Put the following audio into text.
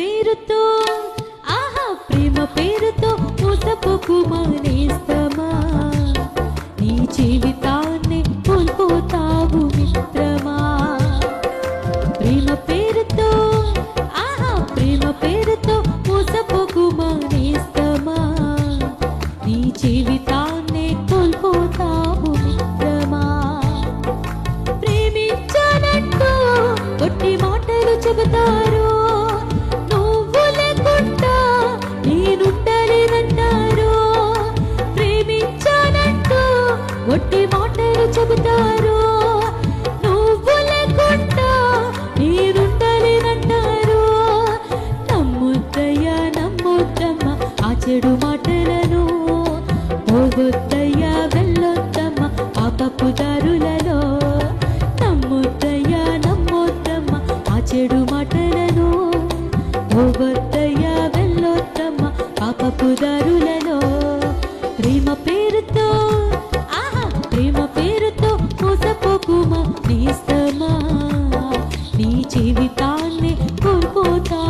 పేరుతో ఆహా ప్రేమ పేరుతో మోసపోకుమా నేస్తమా నీ జీవితాన్ని కోల్పోతావు మిత్రమా ప్రేమ పేరుతో ఆహా ప్రేమ పేరుతో మోసపోకుమా నేస్తమా నీ జీవితాన్ని కోల్పోతావు మిత్రమా ప్రేమించానంటూ కొట్టి మాటలు చెబుతారు నువ్వు లేకుండా నేనుండలేనంటారు ప్రేమించానంటూ కొట్టి మాటలు చెబుతారు నువ్వు లేకుండా నేనుండలేనంటారు నమ్మొద్దయ్యా నమ్మొద్దమ్మ ఆ చెడు మాటలను పోగొద్దయ్యా వెళ్ళొద్దమ్మ పాపపు దారులలో నమ్మొద్దయ్యా నమ్మొద్దమ్మ ఆ చెడు మాటలను పోగొద్దయ్యా వెళ్ళొద్దమ్మ పాపపు దారులలో ప్రేమ పేరుతో ఆహా ప్రేమ పేరుతో మోసపోకుమా నేస్తమా నీ జీవితాన్ని కోల్పోతా